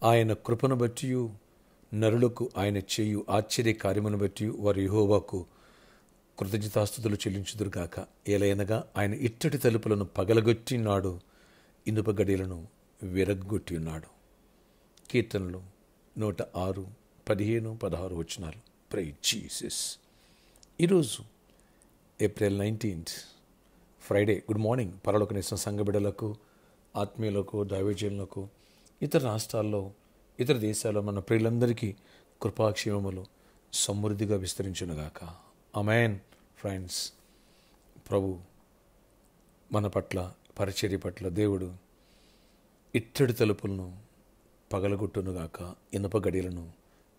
ఆయన కృపను బట్టి నరులకు ఆయన చేయు ఆశ్చర్య కార్యమును బట్టి వారు యెహోవాకు కృతజ్ఞతాస్తుతులు చెల్లించుదురుగాక. ఏలైనగా ఆయన ఇత్తడి తలుపులను పగలగొట్టినాడు, ఇనుప గడియలను విరగ్గొట్టి ఉన్నాడు. కీర్తనలు 106, 15, 16 వచనాలు. Praise Jesus. ఈరోజు ఏప్రిల్ 19 ఫ్రైడే. Good morning. పరలోకనిస్తున్న సంఘ బిడ్డలకు, ఆత్మీయులకు, దైవజనులకు, ఇతర రాష్ట్రాల్లో, ఇతర దేశాల్లో మన ప్రియులందరికీ కృపాక్షేమములు సమృద్ధిగా విస్తరించునుగాక. ఆమేన్. ఫ్రెండ్స్, ప్రభు మన పట్ల, పరిచర్య పట్ల దేవుడు ఇత్తడి తలుపులను పగలగొట్టునుగాక, ఇనుప గడియలను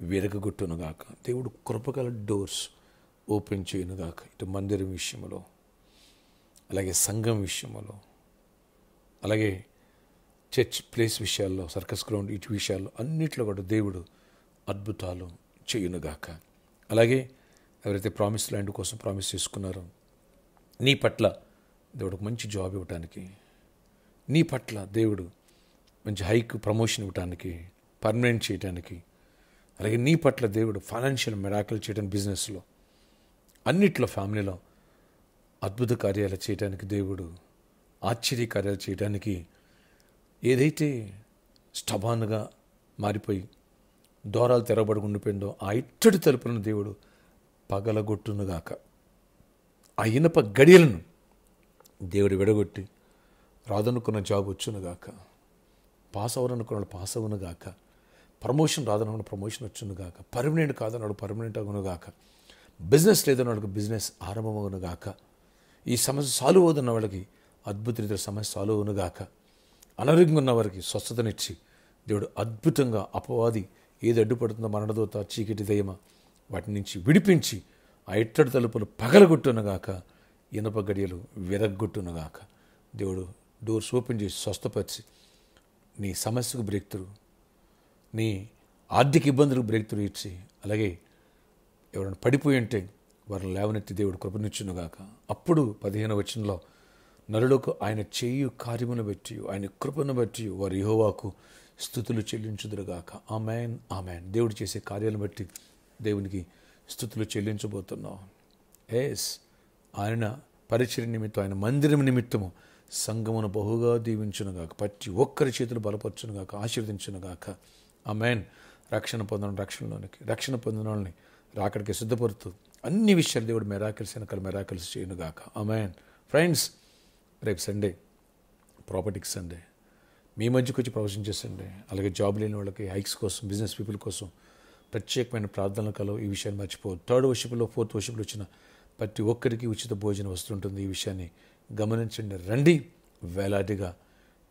విరగొట్టునుగాక. దేవుడు కృపగల డోర్స్ ఓపెన్ చేయనుగాక. ఇటు మందిరం విషయంలో, అలాగే సంఘం విషయంలో, అలాగే చర్చ్ ప్లేస్ విషయాల్లో, సర్కస్ గ్రౌండ్, ఇటు విషయాల్లో అన్నిట్లో కూడా దేవుడు అద్భుతాలు చేయునుగాక. అలాగే ఎవరైతే ప్రామిస్ ల్యాండ్ కోసం ప్రామిస్ చేసుకున్నారో, నీ పట్ల దేవుడు మంచి జాబ్ ఇవ్వటానికి, నీ పట్ల దేవుడు మంచి హైక్ ప్రమోషన్ ఇవ్వటానికి, పర్మనెంట్ చేయడానికి, అలాగే నీ పట్ల దేవుడు ఫైనాన్షియల్ మిరాకిల్ చేయడానికి, బిజినెస్లో అన్నిట్లో, ఫ్యామిలీలో అద్భుత కార్యాలు చేయడానికి, దేవుడు ఆశ్చర్య కార్యాలు చేయడానికి, ఏదైతే స్టబాన్గా మారిపోయి దూరాలు తెరవబడి ఉండిపోయిందో ఆ ఇత్తడి తలుపులను దేవుడు పగలగొట్టునుగాక. ఆ ఇనప గడియలను దేవుడు విడగొట్టి రాదనుకున్న జాబ్ వచ్చునుగాక, పాస్ అవ్వనుకున్న వాళ్ళు పాస్ అవునుగాక, ప్రమోషన్ రాదనుకున్న ప్రమోషన్ వచ్చునుగాక, పర్మనెంట్ కాదన్నాడు పర్మనెంట్ అగునుగాక, బిజినెస్ లేదన్నాడు బిజినెస్ ఆరంభమగునుగాక, ఈ సమస్య సాల్వ్ అవుతున్న వాళ్ళకి అద్భుత రీతిలో సమస్య సాల్వ్ అవునుగాక, అనారోగ్యంగా ఉన్న వారికి స్వస్థతనిచ్చి దేవుడు అద్భుతంగా అపవాది ఏది అడ్డుపడుతుందో, మరణదూత, చీకటి దయ్యమ, వాటి నుంచి విడిపించి ఆ ఇత్తడి తలుపులు పగలగొట్టునుగాక, ఇనప గడియలు విరగ్గొట్టునుగాక. దేవుడు డోర్స్ ఓపెన్ చేసి స్వస్థపరిచి నీ సమస్యకు బ్రేక్ త్రూ, నీ ఆర్థిక ఇబ్బందులకు బ్రేక్ త్రూ ఇచ్చి, అలాగే ఎవరైనా పడిపోయి ఉంటే వారిని లేవనెత్తి దేవుడు కృపనిచ్చునుగాక. అప్పుడు 15వ వచనంలో నరులకు ఆయన చేయు కార్యమును బట్టి, ఆయన కృపను బట్టి వారు యెహోవాకు స్తుతులు చెల్లించుదురుగాక. ఆమేన్, ఆమేన్. దేవుడు చేసే కార్యాలను బట్టి దేవునికి స్తుతులు చెల్లించబోతున్నాం. ఆయన పరిచర్య నిమిత్తం, ఆయన మందిరం నిమిత్తము సంఘమును బహుగా దీవించునుగాక, ప్రతి ఒక్కరి చేతులు బలపరచునుగాక, ఆశీర్వదించునుగాక. ఆమేన్. రక్షణ పొందడం, రక్షణ పొందిన వాళ్ళని రాకడికి సిద్ధపడుతూ అన్ని విషయాలు దేవుడు మెరాకిల్స్ వెనకాల మెరాకిల్స్ చేయనుగాక. ఆమేన్. ఫ్రెండ్స్, రేపు సండే ప్రాపర్టీకి సండే, మీ మధ్యకు వచ్చి ప్రవచనం సండే. అలాగే జాబ్ లేని వాళ్ళకి హైక్స్ కోసం, బిజినెస్ పీపుల్ కోసం ప్రత్యేకమైన ప్రార్థనలు కలవు. ఈ విషయాన్ని మర్చిపోవద్దు. 3rd వర్షిప్లో 4th వర్షిప్లో వచ్చిన ప్రతి ఒక్కరికి ఉచిత భోజనం వస్తుంటుంది. ఈ విషయాన్ని గమనించండి. రండి, వేలాదిగా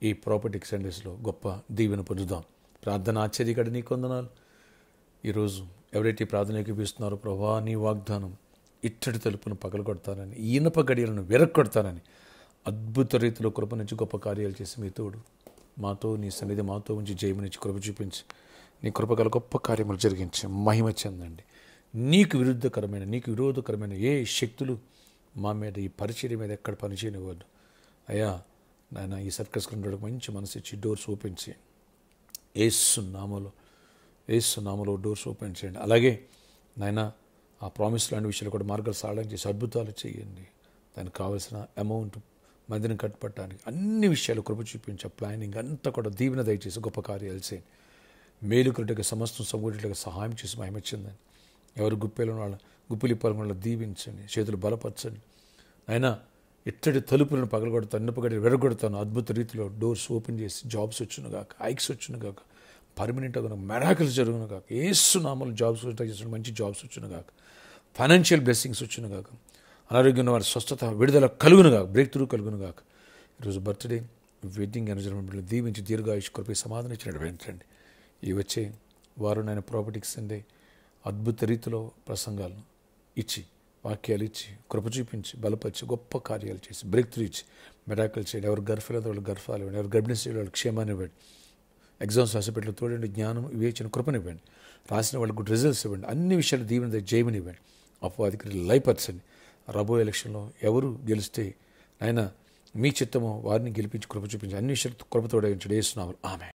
ఈ ప్రాపర్టీకి సండేస్లో గొప్ప దీవెన పొందుదాం. ప్రార్థన ఆశ్చర్యకడ నీ కొందనాలు. ఈరోజు ఎవరైతే ప్రార్థన ఏకీపిస్తున్నారో, ప్రభువా నీ వాగ్దానం ఇత్తడి తలుపును పగలగొడతానని, ఇనప గడియలను విరగొడతానని, అద్భుత రీతిలో కృప నుంచి గొప్ప కార్యాలు చేసి మీ తోడు మాతో, నీ సన్నిధి మాతో ఉంచి జయమునిచ్చి కృప చూపించి నీ కృపగల గొప్ప కార్యములు జరిగించి మహిమ చెందండి. నీకు విరోధకరమైన ఏ శక్తులు మా మీద, ఈ పరిచర్య మీద ఎక్కడ పనిచేయనివ్వద్దు అయ్యా. నాయన ఈ సర్కస్ గ్రౌండ్కి మంచి మనసు ఇచ్చి డోర్స్ ఓపెన్ చేయండి. యేసు నామములో డోర్స్ ఓపెన్ చేయండి. అలాగే నాయన ఆ ప్రామిస్ ల్యాండ్ విషయాలు కూడా మార్గాలు సాధన చేసి అద్భుతాలు చేయండి. దానికి కావాల్సిన అమౌంట్, మందిని కట్టుపట్టడానికి అన్ని విషయాలు కృప చూపించే ప్లానింగ్ అంతా కూడా దీవెన దయచేసి గొప్ప కార్యాలు చేయండి. మేలుకున్నట్టుగా సమస్తం సమకూరేట్టుగా సహాయం చేసి మహిమ చెందండి. ఎవరు గుప్పిలిప్పాల వాళ్ళ దీవించండి, చేతులు బలపరచండి. అయినా ఇత్తడి తలుపులను పగలగొడతాను, ఇనుపగడి విరగొడతాను. అద్భుత రీతిలో డోర్స్ ఓపెన్ చేసి జాబ్స్ వచ్చునుగాక, హైక్స్ వచ్చునుగాక, పర్మనెంట్ అగును, మెరాకిల్స్ జరుగునుగాక. యేసు నామములో జాబ్స్ చేసిన మంచి జాబ్స్ వచ్చునుగాక, ఫైనాన్షియల్ బ్లెస్సింగ్స్ వచ్చునుగాక, అనారోగ్యం వారి స్వస్థత, విడుదల కలుగునుగాక, బ్రేక్ త్రూ కలుగునుగాక. ఈరోజు బర్త్డే, వెడ్డింగ్ అనజర్మెంట్ దీవించి దీర్ఘాయుష్ కృప సమాధానం ఇచ్చినట్టు వెంటండి. ఈ వచ్చే వారు నేను ప్రాపర్టీకి సండే అద్భుత రీతిలో ప్రసంగాలను ఇచ్చి, వాక్యాలు ఇచ్చి, కృప చూపించి, బలపరిచి, గొప్ప కార్యాలు చేసి, బ్రేక్ త్రూ ఇచ్చి, మెరాకిల్ చేయండి. ఎవరు గర్భలేదు వాళ్ళు గర్భాలు ఇవ్వండి, ఎవరు గర్భిణీ స్త్రీలు వాళ్ళకి క్షేమాన్ని ఇవ్వండి, ఎగ్జామ్స్ రాసేపెట్లు తోడండి, జ్ఞానం వివేచన కృపనివ్వండి, రాసిన వాళ్ళకి గుడ్ రిజల్ట్స్ ఇవ్వండి, అన్ని విషయాలు దీవెన జయమని ఇవ్వండి. అపవాదికి లయపరచండి. రాబోయే ఎలక్షన్లో ఎవరు గెలిస్తే ఆయన మీ చిత్తమో వారిని గెలిపించి కృప చూపించి అన్ని విషయాలు కృపతోడే ఉంచండి. యేసు నామములో ఆమేన్.